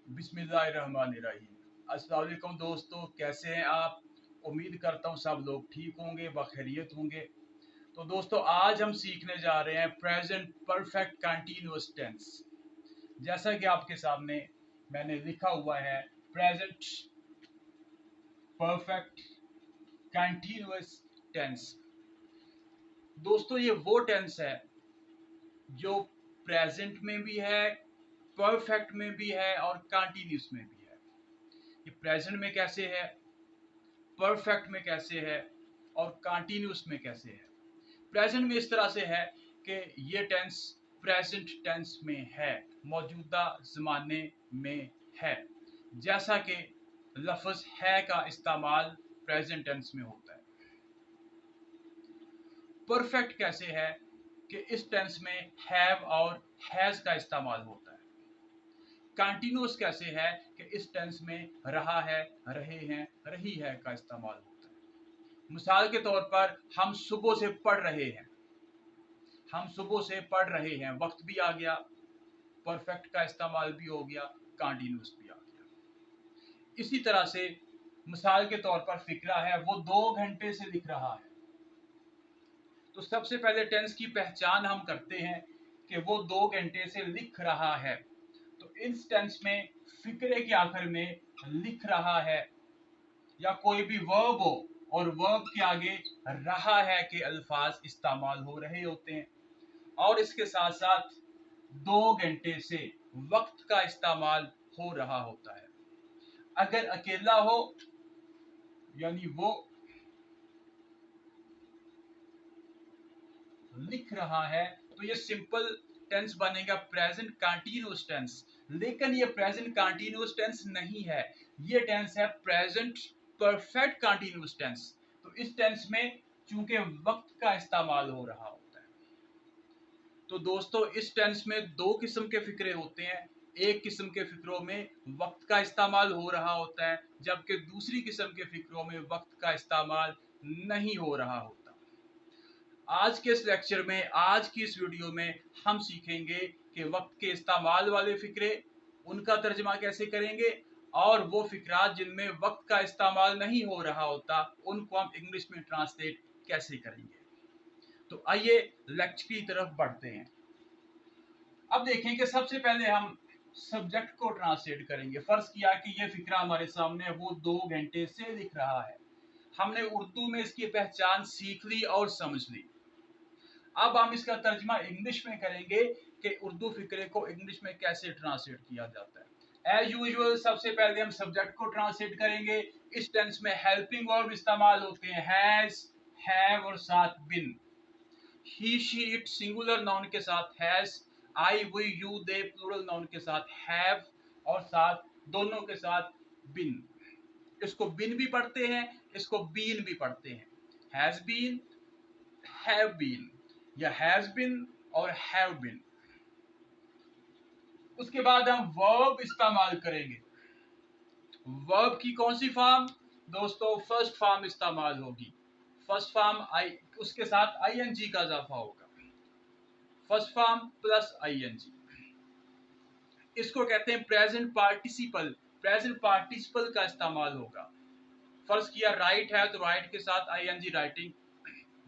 बिस्मिल्लाहिर्रहमानिर्रहीम। अस्सलाम वालेकुम दोस्तों, कैसे हैं आप? उम्मीद करता हूँ सब लोग ठीक होंगे, बखैरियत होंगे। तो दोस्तों, आज हम सीखने जा रहे हैं प्रेजेंट परफेक्ट कंटीन्यूअस टेंस। जैसा कि आपके सामने मैंने लिखा हुआ है, प्रेजेंट परफेक्ट कंटीन्यूअस टेंस। दोस्तों, ये वो टेंस है जो प्रेजेंट में भी है, परफेक्ट में भी है और कंटीन्यूअस में भी है। ये प्रेजेंट में कैसे है, परफेक्ट में कैसे है और कंटिन्यूस में कैसे है। प्रेजेंट में इस तरह से है कि ये टेंस प्रेजेंट टेंस में है, मौजूदा ज़माने में है। जैसा कि लफ्ज़ है का इस्तेमाल प्रेजेंट टेंस में होता है। परफेक्ट कैसे है कि इस टेंस में हैव और हैज़ का इस्तेमाल होता है। कंटिन्यूस कैसे है कि इस टेंस में रहा है, रहे हैं, रही है का इस्तेमाल होता है। मिसाल के तौर पर हम सुबह से पढ़ रहे हैं, हम सुबह से पढ़ रहे हैं, वक्त भी आ गया, परफेक्ट का इस्तेमाल भी हो गया, कंटिन्यूस भी आ गया। इसी तरह से मिसाल के तौर पर फिक्रा है, वो 2 घंटे से लिख रहा है। तो सबसे पहले टेंस की पहचान हम करते हैं कि वो 2 घंटे से लिख रहा है। तो इस टेंस में फिक्रे के आखिर में लिख रहा है या कोई भी वर्ब हो और वर्ब के आगे रहा है के अल्फाज इस्तेमाल हो रहे होते हैं। और इसके साथ साथ 2 घंटे से वक्त का इस्तेमाल हो रहा होता है। अगर अकेला हो यानी वो लिख रहा है, तो ये सिंपल टेंस बनेगा प्रेजेंट कंटीन्यूअस टेंस। लेकिन ये प्रेजेंट कंटीन्यूअस टेंस नहीं है, ये टेंस है प्रेजेंट परफेक्ट कंटीन्यूअस टेंस। तो इस टेंस में चूंकि वक्त का इस्तेमाल हो रहा होता है। तो दोस्तों, इस टेंस में दो किस्म के फिक्रे होते हैं। एक किस्म के फिक्रों में वक्त का इस्तेमाल हो रहा होता है, जबकि दूसरी किस्म के फिक्रों में वक्त का इस्तेमाल नहीं हो रहा होता। आज के इस लेक्चर में, आज की इस वीडियो में हम सीखेंगे कि वक्त के इस्तेमाल वाले फिक्रे, उनका तर्जमा कैसे करेंगे, और वो फिक्रात जिनमें वक्त का इस्तेमाल नहीं हो रहा होता, उनको हम इंग्लिश में ट्रांसलेट कैसे करेंगे। तो आइए लेक्चर की तरफ बढ़ते हैं। अब देखें कि सबसे पहले हम सब्जेक्ट को ट्रांसलेट करेंगे। फर्ज किया कि ये फिक्रा हमारे सामने है, वो 2 घंटे से लिख रहा है। हमने उर्दू में इसकी पहचान सीख ली और समझ ली। अब हम इसका तर्जमा इंग्लिश में करेंगे कि उर्दू फिक्रे को इंग्लिश में कैसे ट्रांसलेट किया जाता है। एज यूजुअल सबसे पहले हम सब्जेक्ट को ट्रांसलेट करेंगे। इस टेंस में हेल्पिंग वर्ब इस्तेमाल होते हैं, हैज, हैव और साथ been. He, she, it singular noun के साथ has, I, we, you, they plural noun के साथ हैव और साथ दोनों के साथ बिन। इसको बिन भी पढ़ते हैं, इसको बीन भी पढ़ते हैं। हैज बीन, हैव बीन या हैज बिन और हैव बिन। उसके बाद हम वर्ब इस्तेमाल करेंगे। वर्ब की कौन सी फॉर्म? दोस्तों, फर्स्ट फॉर्म इस्तेमाल होगी। फर्स्ट फॉर्म आई, उसके साथ आईएनजी का इजाफा होगा। फर्स्ट फॉर्म प्लस आईएनजी, इसको कहते हैं प्रेजेंट पार्टिसिपल। प्रेजेंट पार्टिसिपल का इस्तेमाल होगा। फर्ज किया राइट है, तो राइट के साथ आईएनजी राइटिंग,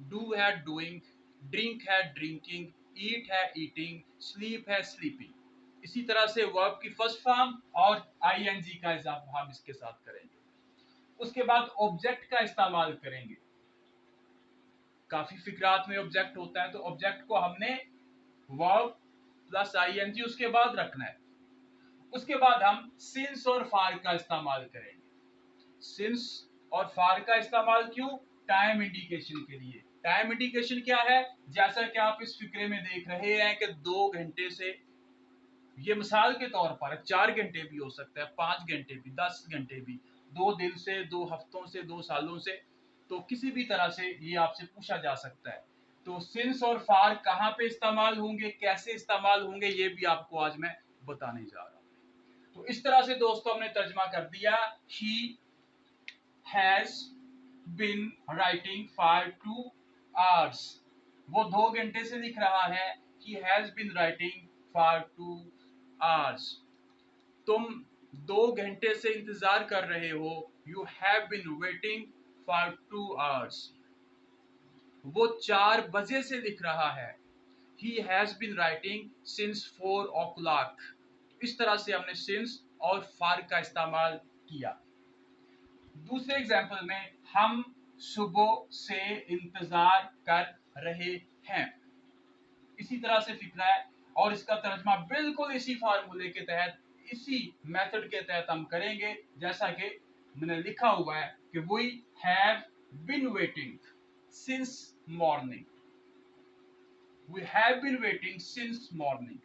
डू है डूइंग, ड्रिंक है ड्रिंकिंग, ईट है ईटिंग, स्लीप है स्लीपिंग। इसी तरह से वर्ब की फर्स्ट फॉर्म और आईएनजी का इजाफा हम इसके साथ करेंगे। उसके बाद ऑब्जेक्ट का इस्तेमाल करेंगे। काफी फिक्रात में ऑब्जेक्ट होता है, तो ऑब्जेक्ट को हमने वर्ब प्लस आईएनजी उसके बाद रखना है। उसके बाद हम सिंस और फार का इस्तेमाल करेंगे। सिंस और फार का इस्तेमाल क्यों? टाइम इंडिकेशन के लिए। टाइम इंडिकेशन क्या है? जैसा कि आप इस फिक्रे में देख रहे हैं कि 2 घंटे से, ये मिसाल के तौर पर 4 घंटे भी हो सकता है, 5 घंटे भी, 10 घंटे भी, 2 दिन से, 2 हफ्तों से, 2 सालों से, तो किसी भी तरह से ये आपसे पूछा जा सकता है। तो सिंस और फार कहाँ पे इस्तेमाल होंगे, कैसे इस्तेमाल होंगे, ये भी आपको आज मैं बताने जा रहा हूँ। तो इस तरह से दोस्तों हमने तर्जमा कर दिया। ही has been writing for 2 hours। वो 2 घंटे से लिख रहा है। He has been writing for 2 hours। तुम 2 घंटे से इंतजार कर रहे हो, you have been waiting for 2 hours। वो 4 बजे से लिख रहा है, he has been writing since 4 o'clock। इस तरह से हमने सिंस और फॉर का इस्तेमाल किया। दूसरे एग्जाम्पल में हम सुबह से इंतजार कर रहे हैं, इसी तरह से फिक्रा है और इसका तर्जमा बिल्कुल इसी फार्मूले के तहत, इसी मेथड के तहत हम करेंगे जैसा कि मैंने लिखा हुआ है कि we have been waiting since morning. We have been waiting since morning.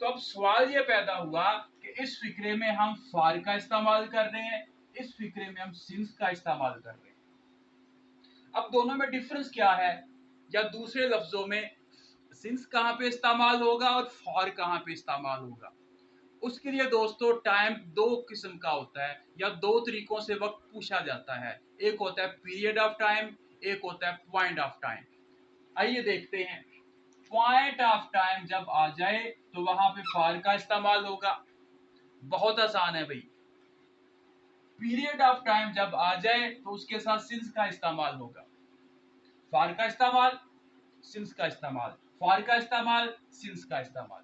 तो अब सवाल ये पैदा हुआ कि इस फिक्रे में हम फॉर का इस्तेमाल कर रहे हैं, इस फिक्रे में हम सिंस का इस्तेमाल कर रहे हैं। अब दोनों में डिफरेंस क्या है, या दूसरे लफ्जों में सिंस कहाँ पे इस्तेमाल होगा और फॉर कहाँ पे इस्तेमाल होगा। उसके लिए दोस्तों टाइम दो किस्म का होता है, या दो तरीकों से वक्त पूछा जाता है। एक होता है पीरियड ऑफ टाइम, एक होता है पॉइंट ऑफ टाइम। आइए देखते हैं। पॉइंट ऑफ टाइम जब आ जाए तो वहां पे फॉर का इस्तेमाल होगा, बहुत आसान है भाई। पीरियड ऑफ टाइम जब आ जाए तो उसके साथ सिंस का इस्तेमाल होगा। फॉर का इस्तेमाल, सिंस का इस्तेमाल, फॉर का इस्तेमाल, सिंस का इस्तेमाल।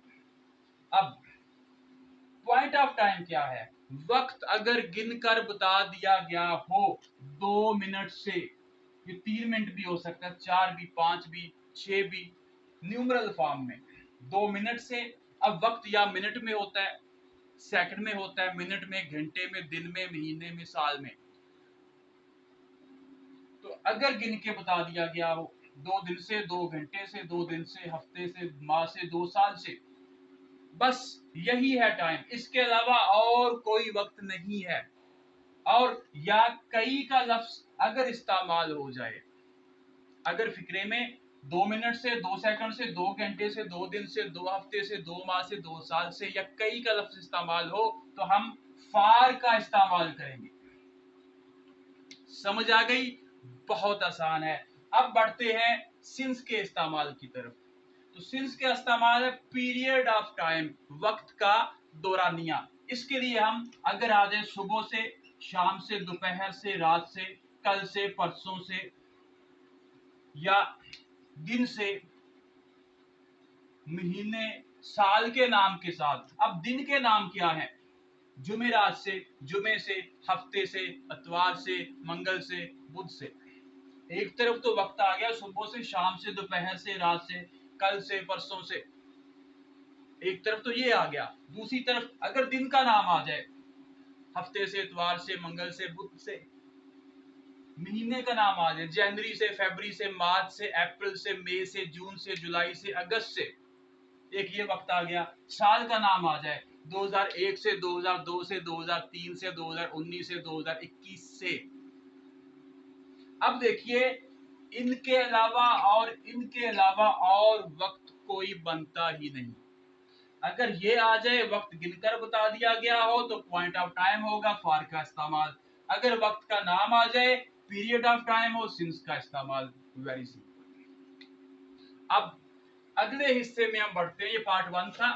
अब पॉइंट ऑफ टाइम क्या है? वक्त अगर गिनकर बता दिया गया हो 2 मिनट से, ये 3 मिनट भी हो सकता है, 4 भी, 5 भी, 6 भी, न्यूमरल फॉर्म में 2 मिनट से। अब वक्त या मिनट में होता है, सेकंड में होता है, मिनट में, घंटे में, दिन में, महीने में, साल में। तो अगर गिन के बता दिया गया हो 2 दिन से, 2 घंटे से, 2 दिन से, हफ्ते से, माह से, 2 साल से, बस यही है टाइम, इसके अलावा और कोई वक्त नहीं है। और या कई का लफ्ज अगर इस्तेमाल हो जाए, अगर फिक्रे में 2 मिनट से, 2 सेकंड से, 2 घंटे से, 2 दिन से, 2 हफ्ते से, 2 माह से, 2 साल से, या कई का लफ्ज इस्तेमाल हो तो हम फार का इस्तेमाल करेंगे। समझ आ गई? बहुत आसान है। अब बढ़ते हैं सिंस के इस्तेमाल की तरफ। तो सिंस का इस्तेमाल है पीरियड ऑफ टाइम, वक्त का दौरानिया। इसके लिए हम अगर आ जाए सुबह से, शाम से, दोपहर से, रात से, कल से, परसों से, या दिन से, महीने, साल के नाम के साथ। अब दिन के नाम क्या है? जुमेरात से, जुमे से, हफ्ते से, इतवार से, मंगल से, बुध से। एक तरफ तो वक्त आ गया सुबह से, शाम से, दोपहर से, रात से, कल से, परसों से, एक तरफ तो ये आ गया। दूसरी तरफ अगर दिन का नाम आ जाए, हफ्ते से, इतवार से, मंगल से, बुध से। महीने का नाम आ जाए, जनवरी से, फरवरी से, मार्च से, अप्रैल से, मई से, जून से, जुलाई से, अगस्त से, एक ये वक्त आ गया। साल का नाम आ जाए 2001 से, 2002 से, 2003 से, 2019 से, 2021 से। अब देखिए, इनके अलावा और वक्त कोई बनता ही नहीं। अगर ये आ जाए, वक्त गिनकर बता दिया गया हो तो पॉइंट ऑफ टाइम होगा, फॉर का इस्तेमाल। अगर वक्त का नाम आ जाए, पीरियड ऑफ टाइम हो, सिंस का इस्तेमाल। Very simple. अब अगले हिस्से में हम बढ़ते हैं। ये पार्ट 1 था,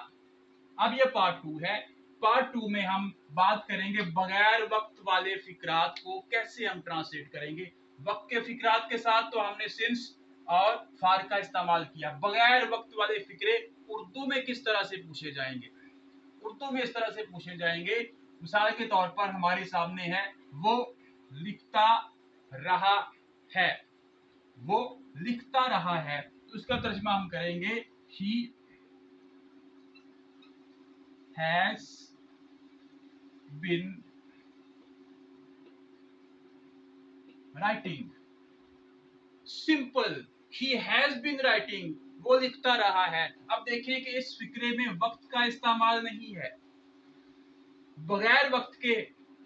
अब ये पार्ट 2 है। पार्ट 2 में हम बात करेंगे बगैर वक्त वाले फिक्रात को कैसे हम ट्रांसलेट करेंगे। वक्त के फिक्रात के साथ तो हमने सिंस और फॉर का इस्तेमाल किया, बगैर वक्त वाले फिक्रे उर्दू में किस तरह से पूछे जाएंगे। उर्दू में इस तरह से पूछे जाएंगे, मिसाल के तौर पर हमारे सामने है, वो लिखता रहा है, वो लिखता रहा है, तो इसका तर्जमा हम करेंगे he has been writing. Simple, he has been writing, वो लिखता रहा है। अब देखिए कि इस फिक्रे में वक्त का इस्तेमाल नहीं है। बगैर वक्त के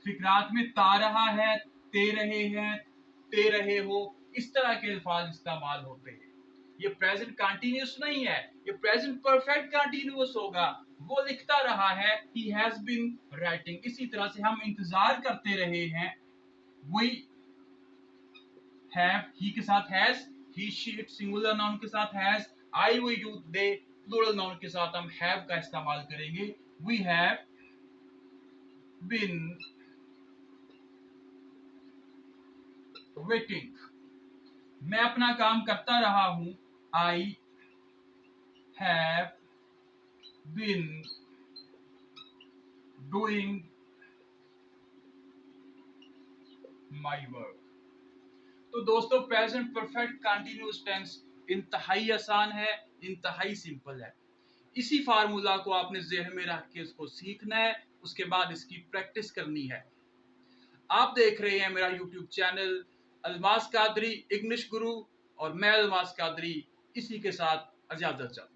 फिक्रात में ता रहा है, ते रहे हैं, ते रहे हो, इस तरह के अल्फाज इस्तेमाल होते हैं। ये प्रेजेंट कंटिन्यूस नहीं है, ये प्रेजेंट परफेक्ट कंटिन्यूस होगा। वो लिखता रहा है, ही हैज बीन राइटिंग। इसी तरह से हम इंतजार करते रहे हैं, वी हैव, ही के साथ has, he she it singular noun के साथ has, I we you they plural noun के साथ हम हैव का इस्तेमाल करेंगे। वी हैव बीन वेटिंग, मैं अपना काम करता रहा हूं। I have been doing my work. तो दोस्तों प्रेजेंट परफेक्ट कंटिन्यूअस टेंस इंतहाई आसान है, इंतहाई सिंपल है। इसी फार्मूला को आपने ज़हन में रख के इसको सीखना है, उसके बाद इसकी प्रैक्टिस करनी है। आप देख रहे हैं मेरा YouTube channel Almas Qadri English गुरु, और मैं अलमास कादरी इसी के साथ इजाजत चाहता हूं।